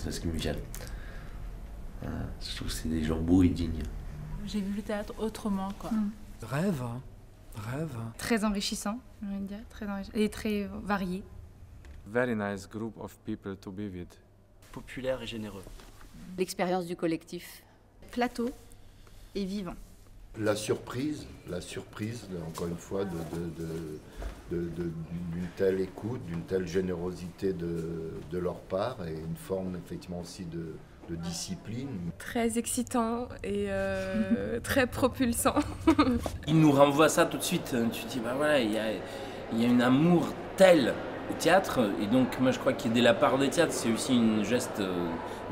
c'est ce qui me vient. Je trouve que c'est des gens beaux et dignes. J'ai vu le théâtre autrement, quoi. Rêve, hein. Rêve. Très enrichissant, j'ai envie de dire, et très varié. Very nice group of people to be with. Populaire et généreux. L'expérience du collectif. Plateau et vivant. La surprise, encore une fois, d'une telle écoute, d'une telle générosité de leur part, et une forme effectivement aussi de discipline. Très excitant et très propulsant. Il nous renvoie ça tout de suite. Tu te dis, bah voilà, il y a un amour tel au théâtre, et donc moi je crois que dès la part des théâtres, c'est aussi un geste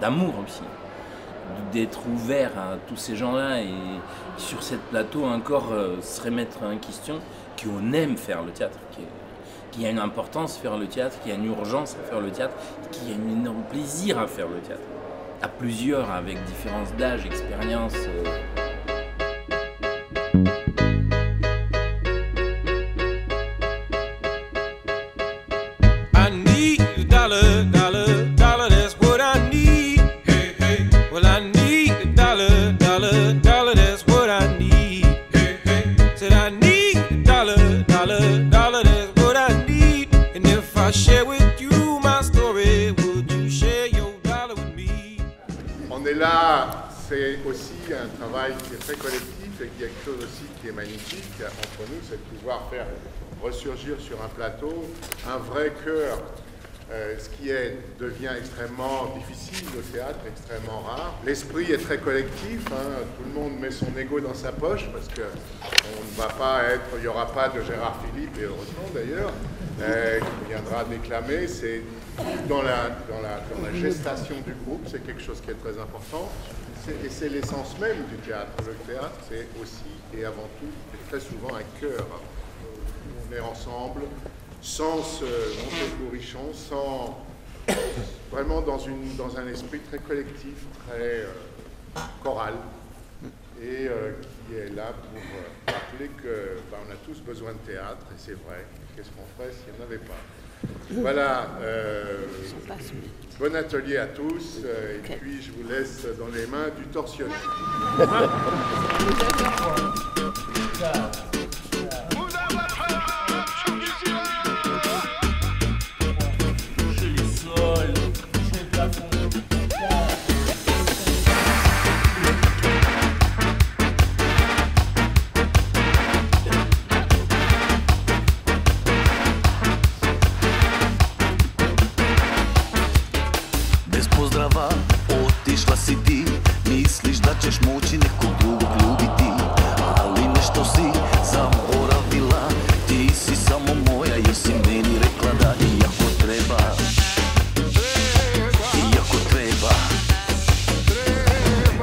d'amour aussi. D'être ouvert à tous ces gens-là et sur cette plateau encore se remettre en question qu'on aime faire le théâtre, qu'il y a une importance à faire le théâtre, qu'il y a une urgence à faire le théâtre, qu'il y a un énorme plaisir à faire le théâtre. À plusieurs, avec différence d'âge, expérience. On est là, c'est aussi un travail qui est très collectif et qui est quelque chose aussi qui est magnifique entre nous, c'est de pouvoir faire ressurgir sur un plateau un vrai cœur, ce qui devient extrêmement difficile au théâtre, extrêmement rare. L'esprit est très collectif, hein, tout le monde met son ego dans sa poche parce que on ne va pas être, il n'y aura pas de Gérard Philippe, et heureusement d'ailleurs, qui viendra déclamer. C'est dans la gestation du groupe, c'est quelque chose qui est très important. Et c'est l'essence même du théâtre. Le théâtre, c'est aussi et avant tout, et très souvent, un cœur. On est ensemble, sans se monter le bourrichon, vraiment dans un esprit très collectif, très choral, et qui est là pour rappeler qu'on a tous besoin de théâtre, et c'est vrai. Qu'est-ce qu'on ferait s'il n'y en avait pas? Voilà, bon atelier à tous, et puis je vous laisse dans les mains du tortionnaire. Otišla si ti, misliš da ćeš moći nekog drugog ljubiti, ali nešto si zaboravila, ti si samo moja jer si meni rekla da iako treba, iako treba,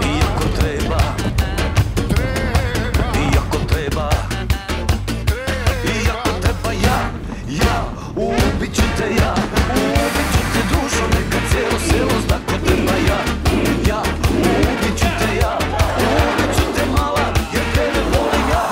iako treba, iako treba, iako treba, ja, ubit ću te ja, ubit ću te dušo, neka cijelo selo zna ko treba ja, ubit ću te ja, ubit ću te mala, jer tebe volim ja.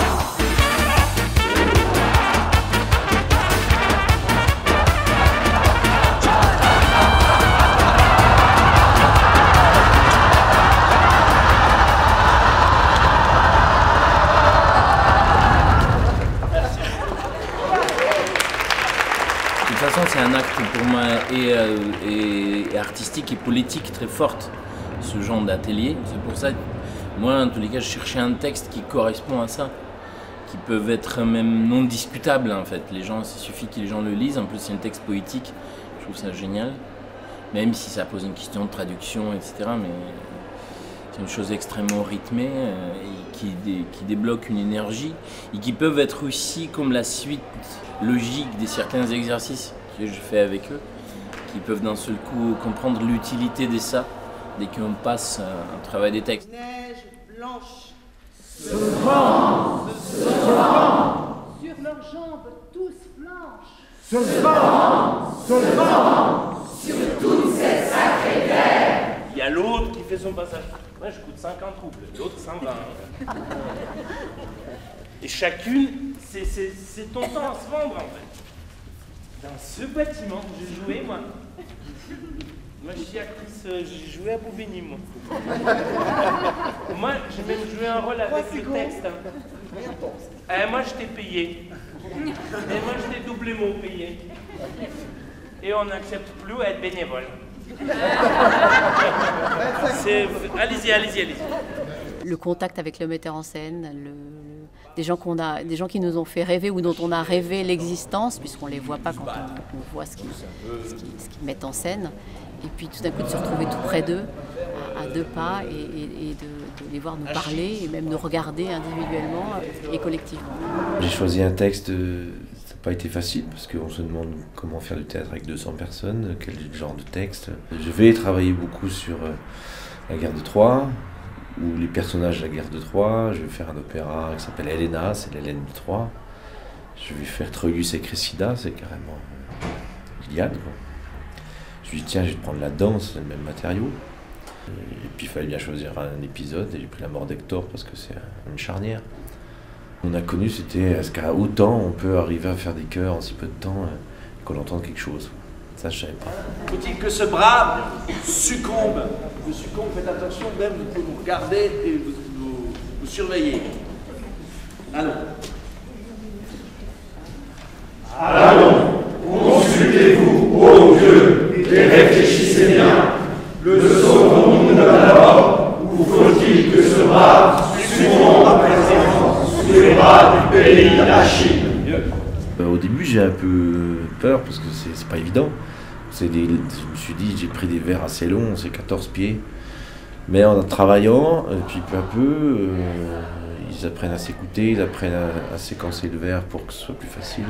De toute façon, c'est un acte pour moi et artistique et politique très forte, ce genre d'atelier. C'est pour ça que moi, en tous les cas, je cherchais un texte qui correspond à ça, qui peuvent être même non discutables en fait. Les gens, il suffit que les gens le lisent. En plus, c'est un texte poétique. Je trouve ça génial, même si ça pose une question de traduction, etc. Mais c'est une chose extrêmement rythmée et qui débloque une énergie et qui peuvent être aussi comme la suite logique des certains exercices que je fais avec eux, qui peuvent d'un seul coup comprendre l'utilité de ça dès qu'on passe un travail des textes. Neige blanche se vend, sur leurs jambes tous blanches, se vend sur toute cette sacrée terre. Il y a l'autre qui fait son passage. Moi, je coûte 50 roubles, l'autre 120. Et chacune, c'est ton temps à se vendre, en fait. Dans ce bâtiment, j'ai joué, moi. Moi, je suis actrice, j'ai joué à Boubini, moi. Moi, j'ai même joué un rôle avec le texte. Moi, je t'ai payé. Et moi, je t'ai doublement payé. Et on n'accepte plus être bénévole. Allez-y, allez-y, allez-y. Le contact avec le metteur en scène, des gens qui nous ont fait rêver ou dont on a rêvé l'existence, puisqu'on ne les voit pas quand on voit ce qu'ils mettent en scène. Et puis tout d'un coup de se retrouver tout près d'eux, à 2 pas, et de les voir nous parler, et même nous regarder individuellement et collectivement. J'ai choisi un texte, ça n'a pas été facile, parce qu'on se demande comment faire du théâtre avec 200 personnes, quel genre de texte. Je vais travailler beaucoup sur la guerre de Troie, ou les personnages de la guerre de Troie. Je vais faire un opéra qui s'appelle Helena, c'est l'Hélène de Troie. Je vais faire Troilus et Cressida, c'est carrément l'Iliade, quoi. Je me suis dit, tiens, je vais prendre la danse, c'est le même matériau. Et puis il fallait bien choisir un épisode, et j'ai pris la mort d'Hector parce que c'est une charnière. On a connu, c'était est-ce qu'à autant on peut arriver à faire des chœurs en si peu de temps et qu'on entende quelque chose. Ça, je savais pas. Faut-il que ce brave succombe? Vous succombe, faites attention, même vous pouvez vous regarder et vous surveiller. Allons. Allons, consultez-vous, ô Dieu, et réfléchissez bien. Le sauvons-nous d'abord, ou faut-il que ce brave succombe à présent sous les bras du pays d'Achille? Au début, j'ai un peu peur parce que c'est pas évident. Je me suis dit, j'ai pris des vers assez longs, c'est 14 pieds. Mais en travaillant, puis peu à peu, ils apprennent à s'écouter, ils apprennent à séquencer le vers pour que ce soit plus facile.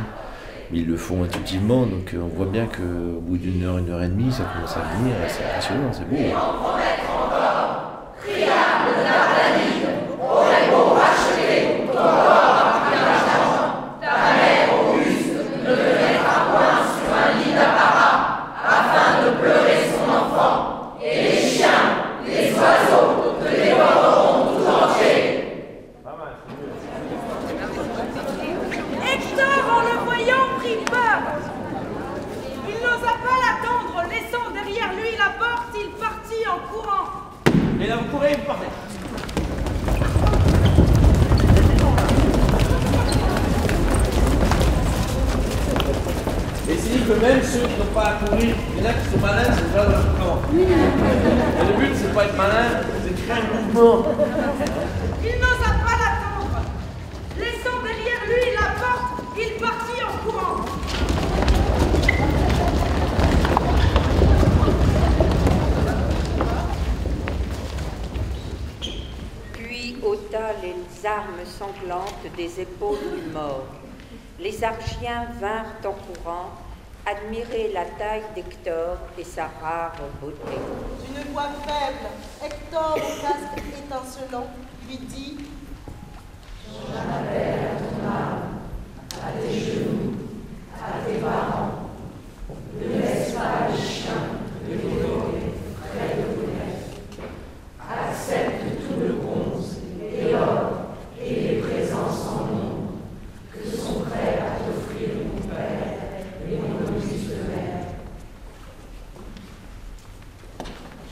Mais ils le font intuitivement, donc on voit bien qu'au bout d'une heure et demie, ça commence à venir, c'est impressionnant, c'est beau. Et là, vous courez, vous partez. Et c'est que même ceux qui n'ont pas à courir, il y en a qui sont malins, c'est déjà dans leur camp. Et le but, c'est pas être malin, c'est de créer un mouvement. Il n'osa pas l'attendre. Laissant derrière lui la porte, il partit en courant. Ôta les armes sanglantes des épaules du mort. Les Argiens vinrent en courant, admirer la taille d'Hector et sa rare beauté. D'une voix faible, Hector au casque étincelant lui dit: J'en appelle à ton âme, à tes genoux, à tes parents. Ne laisse pas les chiens dévorer près de vos lèvres. Accepte tout le bronze et l'or et les présences en nombre que sont prêts à t'offrir mon père et mon auguste mère.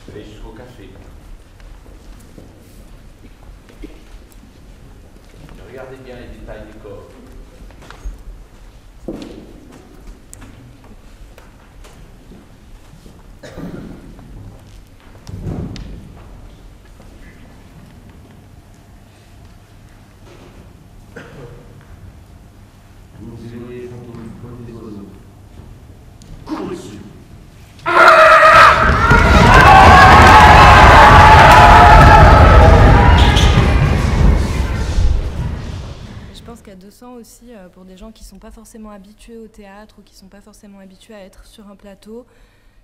Je vais aller jusqu'au café. Regardez bien les détails du corps. Vous éloignez contre le poignet des oiseaux. Cours dessus. Je pense qu'à 200 aussi, pour des gens qui ne sont pas forcément habitués au théâtre ou qui ne sont pas forcément habitués à être sur un plateau,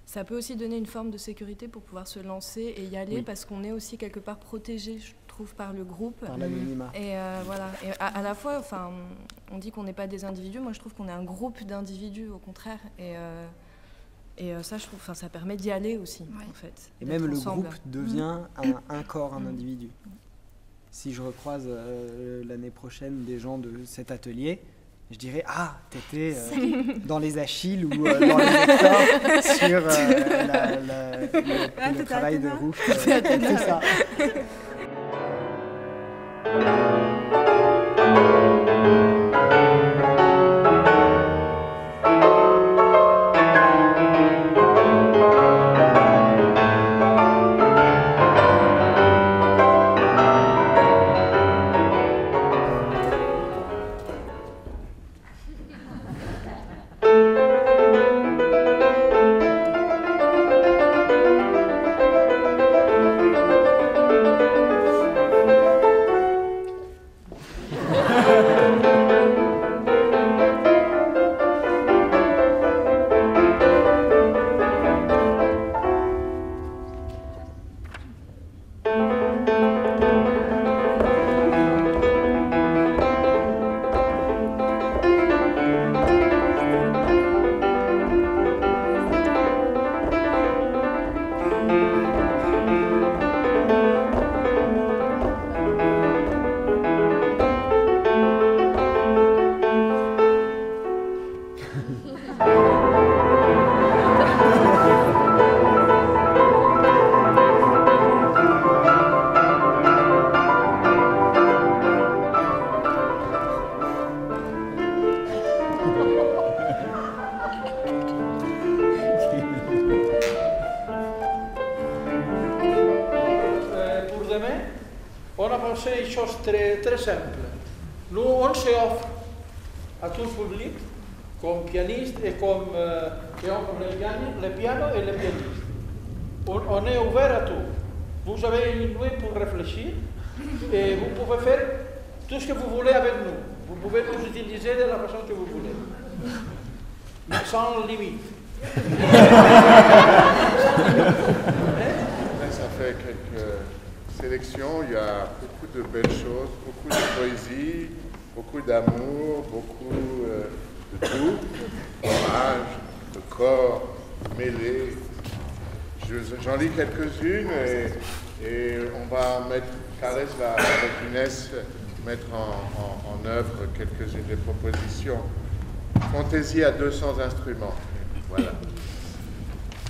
ça peut aussi donner une forme de sécurité pour pouvoir se lancer et y aller, oui, parce qu'on est aussi quelque part protégé, je trouve, par le groupe. Par l'anonymat. Et voilà. Et à la fois, enfin, on dit qu'on n'est pas des individus. Moi, je trouve qu'on est un groupe d'individus, au contraire. Et ça, je trouve, enfin, ça permet d'y aller aussi, en fait. Et même le ensemble. groupe devient un corps, un individu. Si je recroise l'année prochaine des gens de cet atelier, je dirais ah, t'étais dans les Achilles ou dans les Hector sur le travail de Rouff. C'est ça. C'est une chose très simple. Nous, on s'offre à tout le public, comme pianiste et comme les pianos et les pianistes. On est ouvert à tout. Vous avez une nuit pour réfléchir et vous pouvez faire tout ce que vous voulez avec nous. Vous pouvez nous utiliser de la façon que vous voulez, mais sans limite. Ça fait quelques sélections, il y a beaucoup de belles choses, beaucoup de poésie, beaucoup d'amour, beaucoup de tout, d'hommage, de corps mêlés. J'en lis quelques-unes et on va mettre, Carles va avec Inès mettre en œuvre quelques-unes des propositions. Fantaisie à 200 instruments, voilà.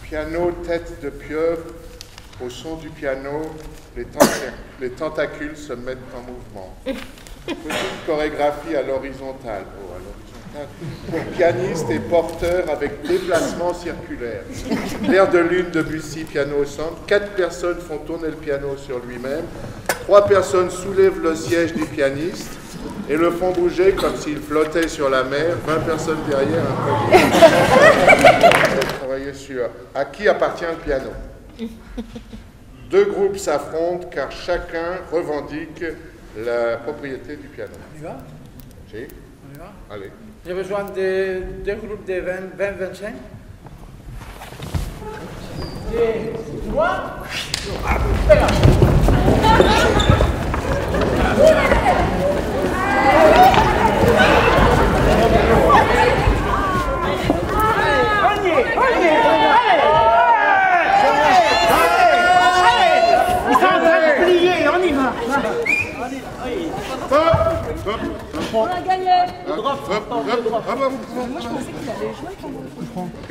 Piano, tête de pieuvre, au son du piano, les tentacules se mettent en mouvement. Petite chorégraphie à l'horizontale. Oh, à l'horizontale. Pour pianiste et porteur avec déplacement circulaire. L'air de lune de Debussy, piano au centre. 4 personnes font tourner le piano sur lui-même. 3 personnes soulèvent le siège du pianiste et le font bouger comme s'il flottait sur la mer. 20 personnes derrière. Travailler sur à qui appartient le piano. 2 groupes s'affrontent car chacun revendique la propriété du piano. On y va? Si. On y va? Allez. J'ai besoin de 2 groupes de 20-25. Et moi, On a gagné. Moi, je pensais qu'il allait jouer quand même. Ok.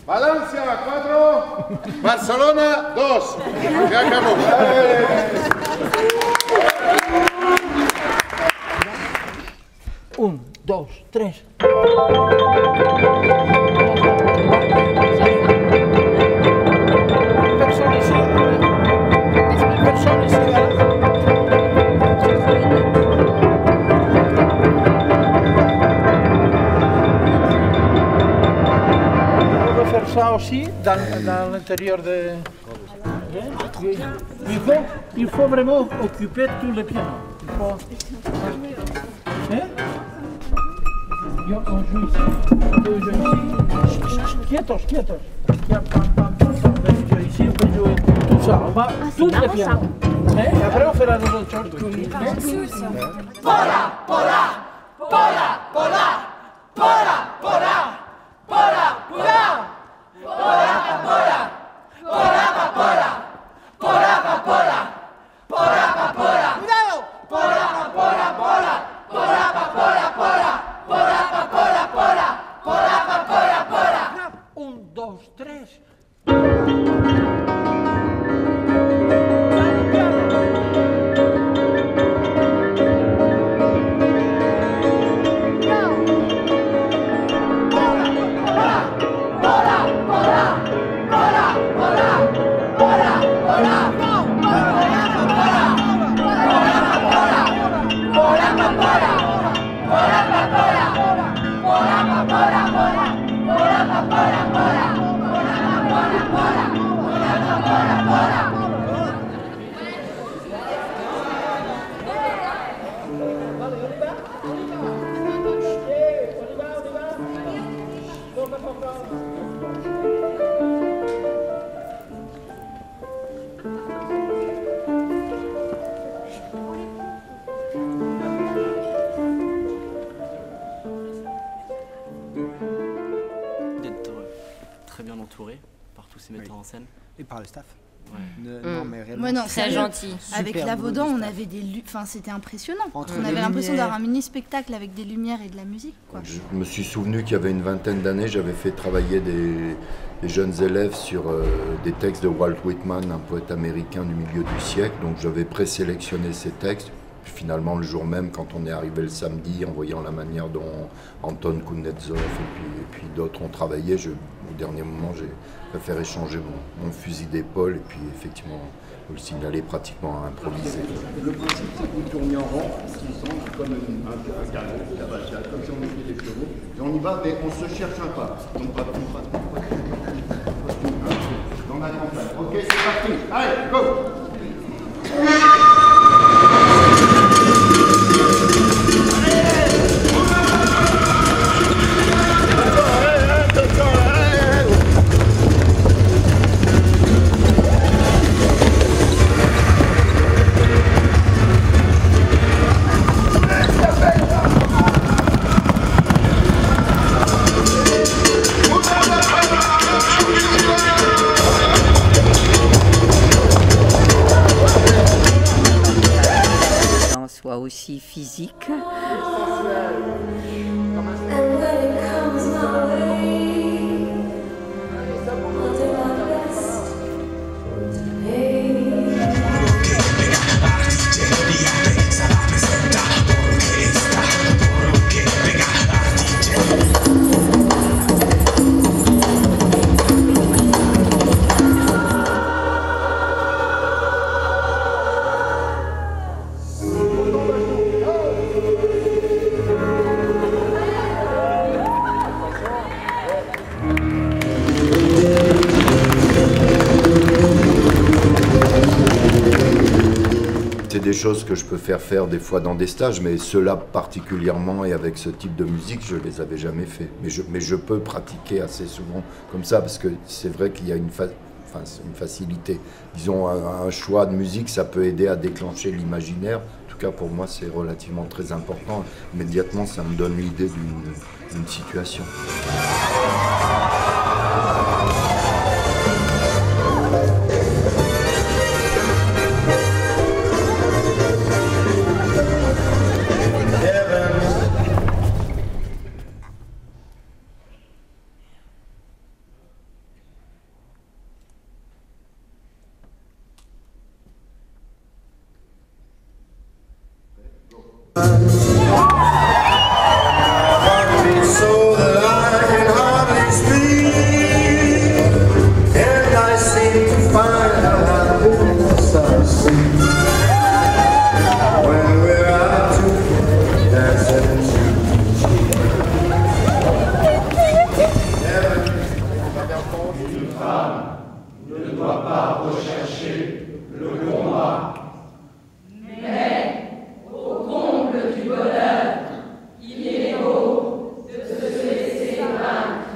Valencia, 4. Barcelona, 2. Se acabó. 1, 2, 3. Personne ici. Personne ici. Ça aussi dans l'intérieur de... Il faut vraiment occuper tout le piano. On joue ici. On peut jouer ici. Quietos. Ici, on peut jouer tout ça. On va tout le piano. Et après, on fera nos autres choses. ¡Cuidado! entouré par tous ces metteurs en scène. Et par le staff. Ouais. Non, mais réellement, Ouais, non, très gentil. Avec Super Lavaudan, boulot du on staff. avait enfin, c'était impressionnant. Entre On les avait l'impression lumières. d'avoir un mini spectacle avec des lumières et de la musique, quoi. Je me suis souvenu qu'il y avait une vingtaine d'années, j'avais fait travailler des jeunes élèves sur des textes de Walt Whitman, un poète américain du milieu du siècle. Donc j'avais présélectionné ces textes. Puis finalement, le jour même, quand on est arrivé le samedi, en voyant la manière dont Anton Kuznetsov et puis d'autres ont travaillé, au dernier moment, j'ai préféré changer mon fusil d'épaule et puis effectivement, vous le signaler, pratiquement improvisé. Le principe, c'est que vous tournez en rond, comme un galop, comme si on était des chevaux. Et on y va, mais on se cherche un pas. Donc pas dans la campagne. Ok, c'est parti. Allez, go! Soit aussi physique. C'est des choses que je peux faire des fois dans des stages, mais ceux-là particulièrement et avec ce type de musique, je les avais jamais fait. Mais je peux pratiquer assez souvent comme ça, parce que c'est vrai qu'il y a une facilité. Disons, un choix de musique, ça peut aider à déclencher l'imaginaire. En tout cas, pour moi, c'est relativement très important. Immédiatement, ça me donne l'idée d'une situation. So that I can hardly speak, and I seem to find the happiness I see when we're out together dancing. Une femme ne doit pas rechercher le combat, mais au comble du bonheur, il est beau de se laisser vaincre.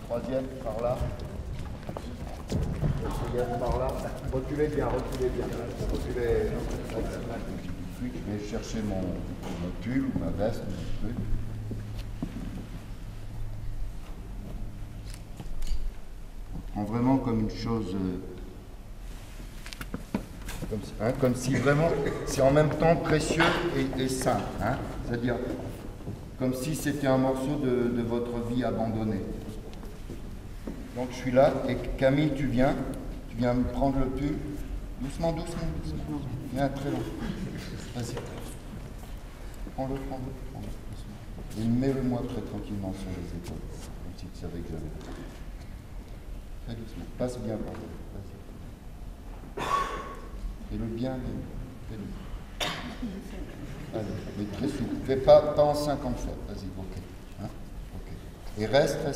Troisième par là. Quatrième par là. Reculez bien, reculez bien. Reculez. Je vais chercher mon pull ou ma veste, mon truc. On prend vraiment comme une chose. Comme si vraiment c'est en même temps précieux et sain. Hein, c'est-à-dire comme si c'était un morceau de votre vie abandonnée. Donc je suis là et Camille, tu viens me prendre le pull. Doucement, doucement, doucement. Viens très loin. Vas-y. Prends-le. Doucement. Et mets-le-moi très tranquillement sur les épaules. Comme si tu savais que j'avais. Très doucement. Passe bien par là. Vas-y. Fais-le bien, fais-le. Allez, mais très souple. Fais pas en 50 fois. Vas-y, ok. Hein, ok. Et reste. Hein,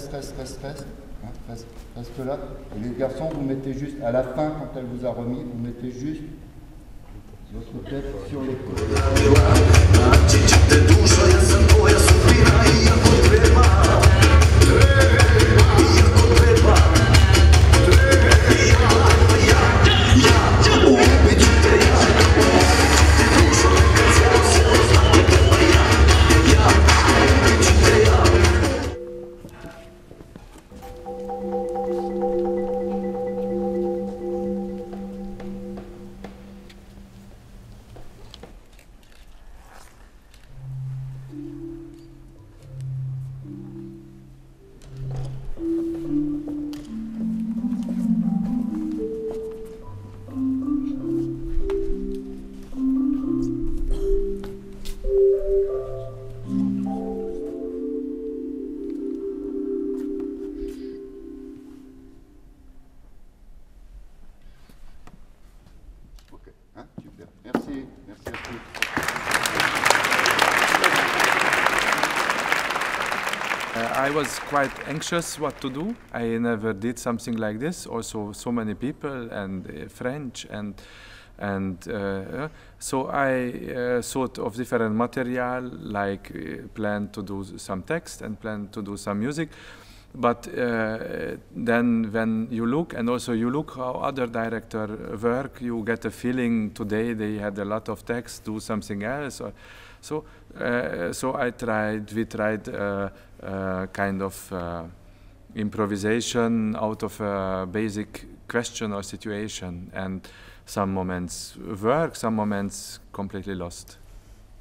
reste là. Et les garçons, vous mettez juste, à la fin, quand elle vous a remis, vous mettez juste votre tête sur l'épaule. I was quite anxious what to do. I never did something like this. Also, so many people and French so I thought of different material, like plan to do some text and plan to do some music. But then when you look, and also you look how other directors work, you get a feeling today they had a lot of text, do something else. So we tried kind of improvisation out of a basic question or situation, and some moments work, some moments completely lost.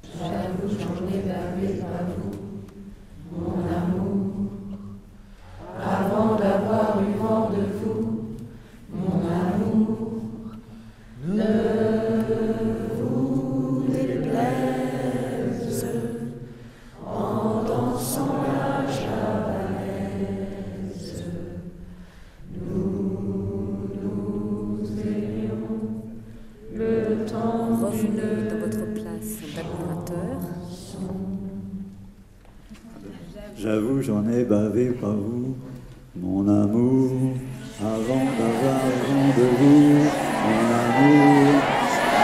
J'avoue, j'en ai bavé par vous, mon amour, avant d'avoir eu vent de vous, mon amour, ne vous déplaise en dansant la javanaise. Nous nous aimions le temps. Revenez dans votre place d'admirateur. J'avoue, j'en ai bavé par vous, mon amour, avant d'avoir vent de vous, mon amour,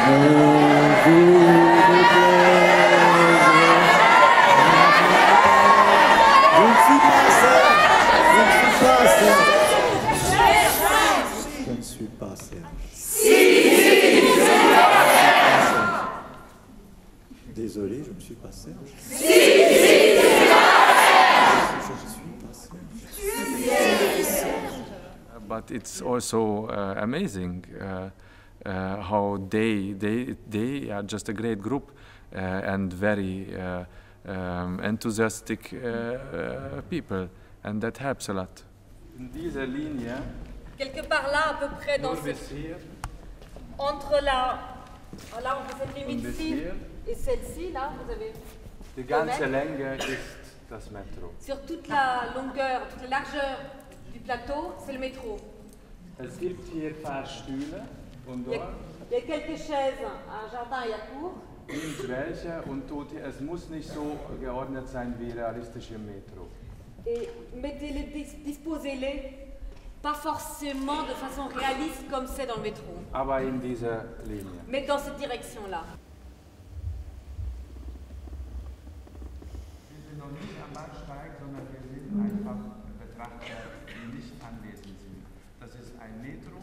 ne vous déplaise. Je ne suis pas Serge, je ne suis pas Serge. Je ne suis pas Serge. Désolé, je ne suis pas Serge. But it's also amazing how they are just a great group and very enthusiastic people, and that helps a lot. Diese Linie, quelque part là, à peu près dans entre là, entre cette limite-ci et celle-ci, là, vous avez Die ganze Länge ist das Metro. sur toute la longueur, toute la largeur du plateau, c'est le métro. Es gibt hier Fahrstühle und dort. Il y a quelques chaises, un jardin et à cour. Nimmt welche und tut, es muss nicht so geordnet sein wie realistisch im Metro. Et mettez-les, disposez-les, pas forcément de façon réaliste comme c'est dans le métro. Aber in dieser Linie. Mais dans cette direction-là. Wir sind noch nicht am Bahnsteig, sondern wir sind einfach Betrachter, die nicht anwesend sind. Das ist ein Metro.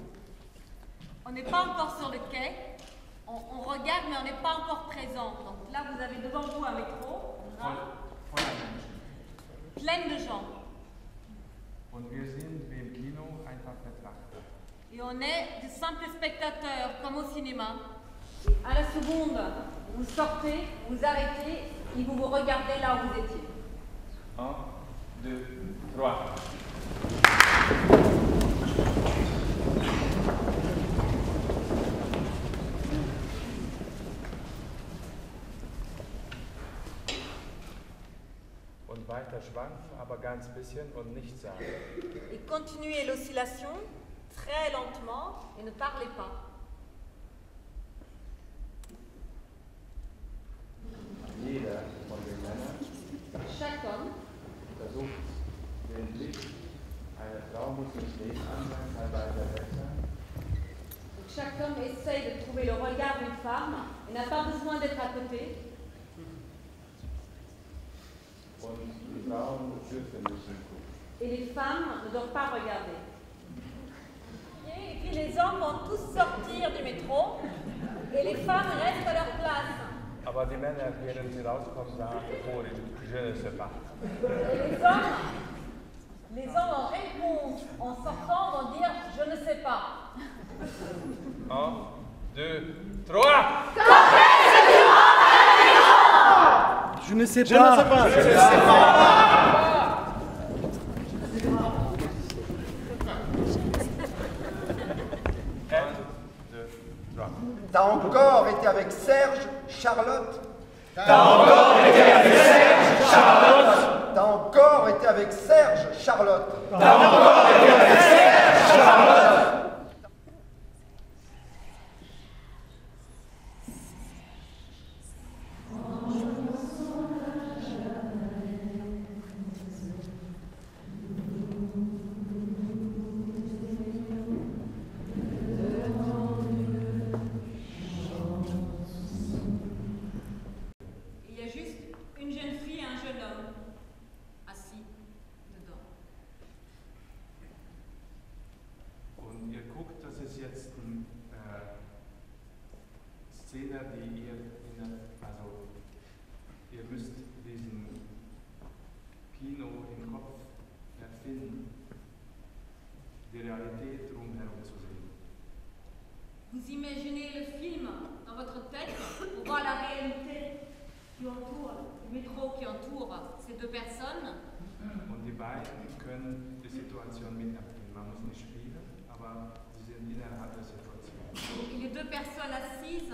On n'est pas encore sur le quai, on regarde mais on n'est pas encore présent. Donc là vous avez devant vous un métro, plein de gens. Und wir sind wie im Kino einfach Betrachter. Et on est de simples spectateurs, comme au cinéma. À la seconde, vous sortez, vous arrêtez et vous regardez là où vous étiez. 1, 2, 3. Und weiter schwanken, aber ganz bisschen und nichts sagen. Et continuez l'oscillation très lentement et ne parlez pas. chaque homme essaye de trouver le regard d'une femme et n'a pas besoin d'être à côté. Et les femmes ne doivent pas regarder. Et puis les hommes vont tous sortir du métro et les femmes restent à leur place. Aber die Männer, während sie rauskommen, sagen, je ne sais pas. Et les hommes en réponse, en sortant, vont dire je ne sais pas. 1, 2, 3. Je ne sais pas. Je ne sais pas. Je ne sais pas. T'as encore été avec Serge, Charlotte? T'as encore été avec Serge, Charlotte? T'as encore été avec Serge, Charlotte? T'as encore été avec Serge, Charlotte? Szene, die ihr müsst diesen Kino im Kopf erfinden, die Realität drumherum zu sehen. Vous imaginez le film dans votre tête pour voir la réalité qui entoure, le métro qui entoure ces deux personnes. Und die beiden können die Situation miterleben. Man muss nicht spielen, aber sie sind innerhalb der Situation. Et les deux personnes assises,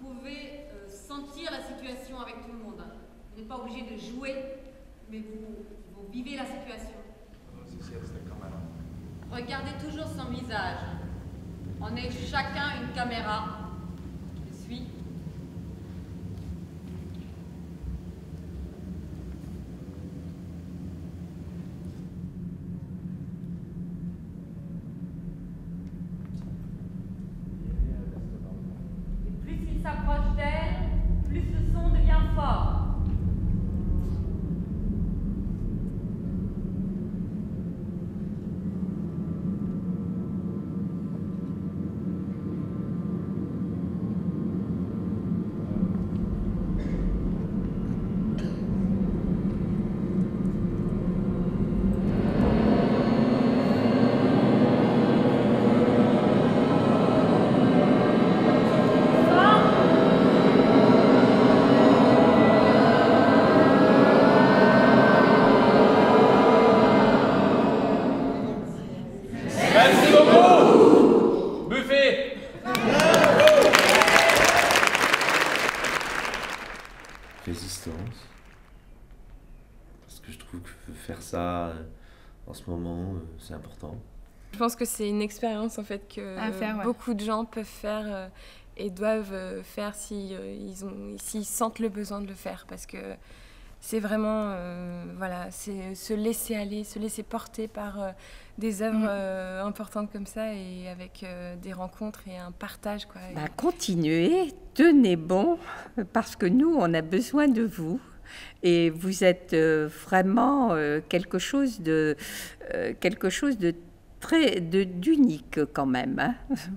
vous pouvez sentir la situation avec tout le monde. Vous n'êtes pas obligé de jouer, mais vous vivez la situation. Regardez toujours son visage. On est chacun une caméra. Je suis. S'approche d'elle, plus le son devient fort. Résistance. Parce que je trouve que faire ça en ce moment, c'est important. Je pense que c'est une expérience en fait que beaucoup de gens peuvent faire et doivent faire s'ils sentent le besoin de le faire, parce que c'est vraiment voilà, c'est se laisser aller, se laisser porter par des œuvres importantes comme ça, et avec des rencontres et un partage, quoi. Bah, continuez, tenez bon, parce que nous, on a besoin de vous. Et vous êtes vraiment quelque chose de très d'unique quand même, hein.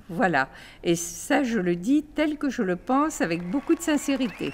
Voilà. Et ça, je le dis tel que je le pense, avec beaucoup de sincérité.